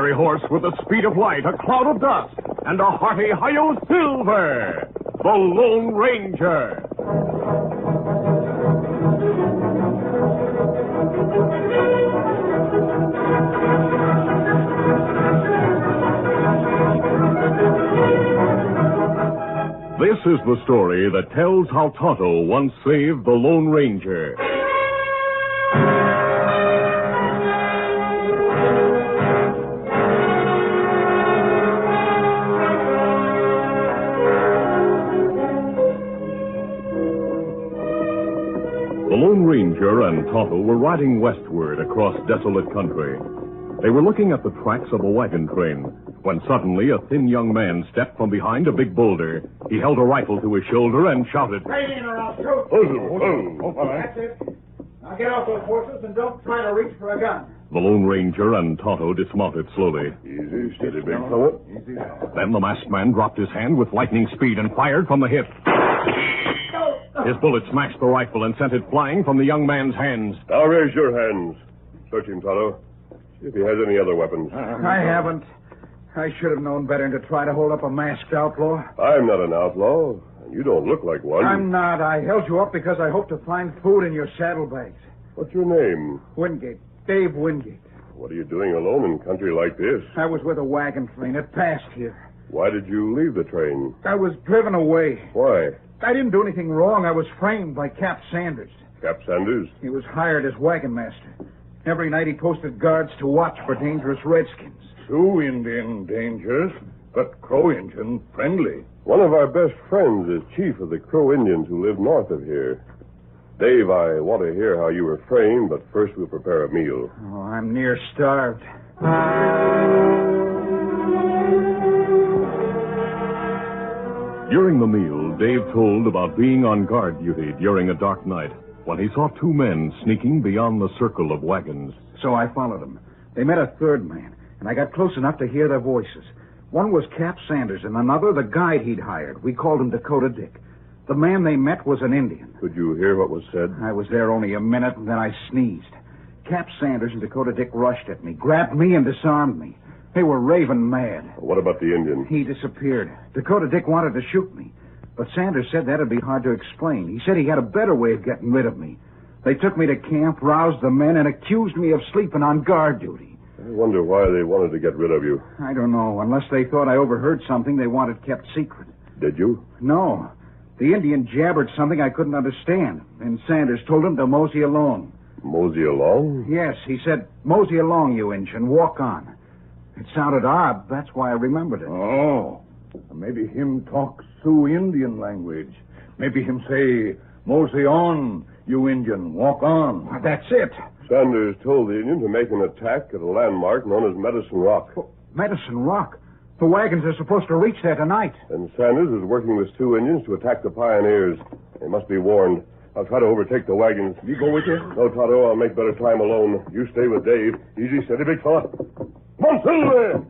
fiery horse with the speed of light, a cloud of dust, and a hearty hi-yo silver, the Lone Ranger. This is the story that tells how Tonto once saved the Lone Ranger. The Lone Ranger and Tonto were riding westward across desolate country. They were looking at the tracks of a wagon train when suddenly a thin young man stepped from behind a big boulder. He held a rifle to his shoulder and shouted, "Right in or I'll shoot." That's it. Now get off those horses and don't try to reach for a gun. The Lone Ranger and Tonto dismounted slowly. Easy, steady, big fella. Easy. Then the masked man dropped his hand with lightning speed and fired from the hip. His bullet smashed the rifle and sent it flying from the young man's hands. Now raise your hands. Search him, Tonto. See if he has any other weapons. I haven't. I should have known better than to try to hold up a masked outlaw. I'm not an outlaw, and you don't look like one. I'm not. I held you up because I hoped to find food in your saddlebags. What's your name? Wingate. Dave Wingate. What are you doing alone in country like this? I was with a wagon train. It passed here. Why did you leave the train? I was driven away. Why? I didn't do anything wrong. I was framed by Cap Sanders. Cap Sanders? He was hired as wagon master. Every night he posted guards to watch for dangerous redskins. Sioux Indian dangerous, but Crow Indian friendly. One of our best friends is chief of the Crow Indians who live north of here. Dave, I want to hear how you were framed, but first we'll prepare a meal. Oh, I'm near starved. During the meal, Dave told about being on guard duty during a dark night when he saw two men sneaking beyond the circle of wagons. So I followed them. They met a third man, and I got close enough to hear their voices. One was Cap Sanders, and another the guide he'd hired. We called him Dakota Dick. The man they met was an Indian. Could you hear what was said? I was there only a minute, and then I sneezed. Cap Sanders and Dakota Dick rushed at me, grabbed me, and disarmed me. They were raving mad. What about the Indian? He disappeared. Dakota Dick wanted to shoot me, but Sanders said that'd be hard to explain. He said he had a better way of getting rid of me. They took me to camp, roused the men, and accused me of sleeping on guard duty. I wonder why they wanted to get rid of you. I don't know. Unless they thought I overheard something they wanted kept secret. Did you? No. The Indian jabbered something I couldn't understand, and Sanders told him to mosey along. Mosey along? Yes, he said, "Mosey along, you inch, and walk on." It sounded odd. That's why I remembered it. Oh, maybe him talk Sioux Indian language. Maybe him say, "Mosey on, you Indian, walk on." Well, that's it. Sanders told the Indian to make an attack at a landmark known as Medicine Rock. Oh, Medicine Rock? The wagons are supposed to reach there tonight. And Sanders is working with Sioux Indians to attack the pioneers. They must be warned. I'll try to overtake the wagons. You go with you? No, Tonto, I'll make better time alone. You stay with Dave. Easy, steady, big fella. Come on, Silver!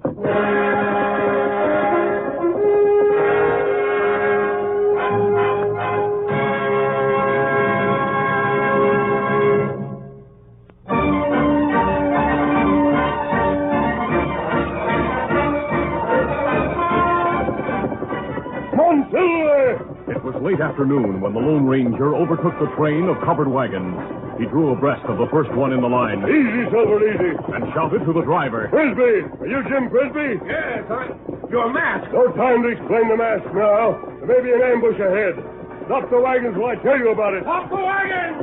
It was late afternoon when the Lone Ranger overtook the train of covered wagons. He drew abreast of the first one in the line. Easy, Silver, easy. And shouted to the driver. Frisbee! Are you Jim Frisbee? Yes, you're masked. No time to explain the mask now. There may be an ambush ahead. Stop the wagons while I tell you about it. Stop the wagons!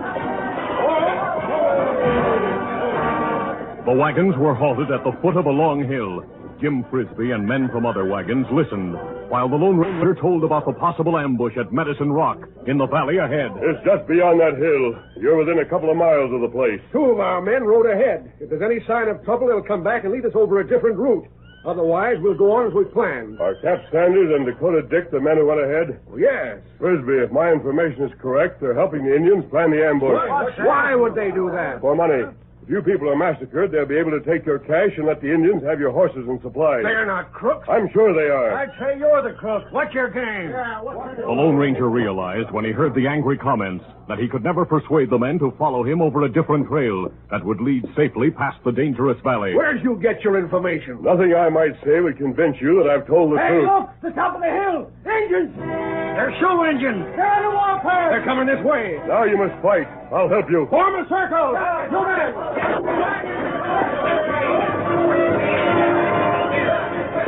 The wagons were halted at the foot of a long hill. Jim Frisbee and men from other wagons listened, while the Lone Ranger told about the possible ambush at Medicine Rock in the valley ahead. It's just beyond that hill. You're within a couple of miles of the place. Two of our men rode ahead. If there's any sign of trouble, they'll come back and lead us over a different route. Otherwise, we'll go on as we planned. Are Cap Sanders and Dakota Dick the men who went ahead? Oh, yes. Frisbee, if my information is correct, they're helping the Indians plan the ambush. Why would they do that? For money. If you people are massacred, they'll be able to take your cash and let the Indians have your horses and supplies. They're not crooks. I'm sure they are. I'd say you're the crook. What's your game? The Lone Ranger realized when he heard the angry comments that he could never persuade the men to follow him over a different trail that would lead safely past the dangerous valley. Where'd you get your information? Nothing I might say would convince you that I've told the truth. Look! The top of the hill! Engines! They're show engines! They're on the warpath! They're coming this way! Now you must fight. I'll help you. Form a circle! You men!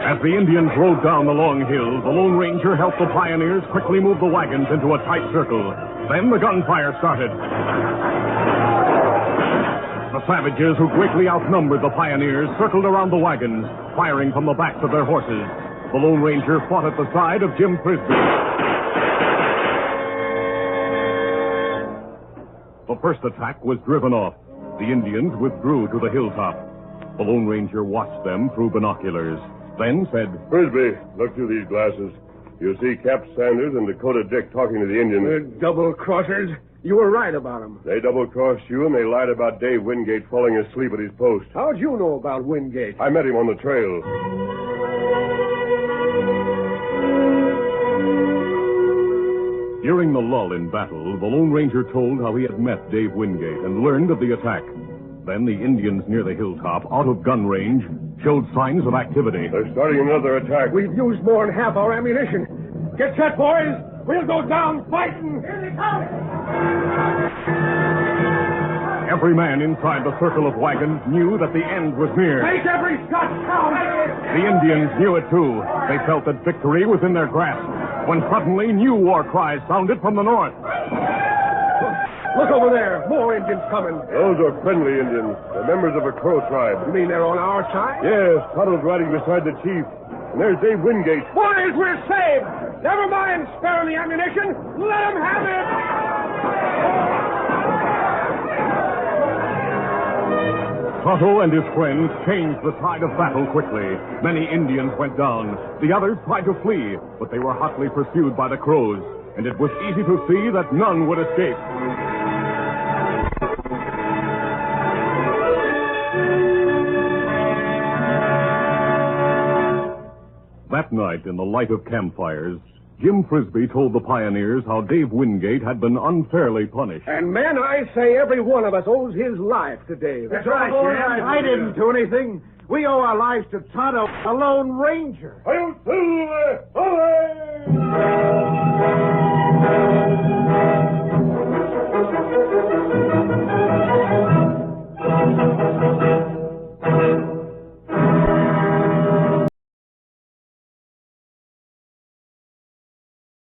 As the Indians rode down the long hill, the Lone Ranger helped the pioneers quickly move the wagons into a tight circle. Then the gunfire started. The savages, who greatly outnumbered the pioneers, circled around the wagons, firing from the backs of their horses. The Lone Ranger fought at the side of Jim Frisbee. The first attack was driven off. The Indians withdrew to the hilltop. The Lone Ranger watched them through binoculars, then said, Frisbee, look through these glasses. You'll see Cap Sanders and Dakota Dick talking to the Indians. Double-crossers. You were right about them. They double-crossed you, and they lied about Dave Wingate falling asleep at his post. How'd you know about Wingate? I met him on the trail. During the lull in battle, the Lone Ranger told how he had met Dave Wingate and learned of the attack. Then the Indians near the hilltop, out of gun range, showed signs of activity. They're starting another attack. We've used more than half our ammunition. Get set, boys. We'll go down fighting. Here they come. Every man inside the circle of wagons knew that the end was near. Make every shot count. The Indians knew it, too. They felt that victory was in their grasp, when suddenly new war cries sounded from the north. Look over there. More Indians coming. Those are friendly Indians. They're members of a Crow tribe. You mean they're on our side? Yes, Tonto's riding beside the chief. And there's Dave Wingate. Boys, we're saved. Never mind sparing the ammunition. Let them have it. Tonto and his friends changed the tide of battle quickly. Many Indians went down. The others tried to flee, but they were hotly pursued by the Crows, and it was easy to see that none would escape. That night, in the light of campfires, Jim Frisbee told the pioneers how Dave Wingate had been unfairly punished. And, men, I say every one of us owes his life to Dave. That's right, Jim. I didn't do anything. We owe our lives to Tonto, the Lone Ranger. Hail Silver! Away!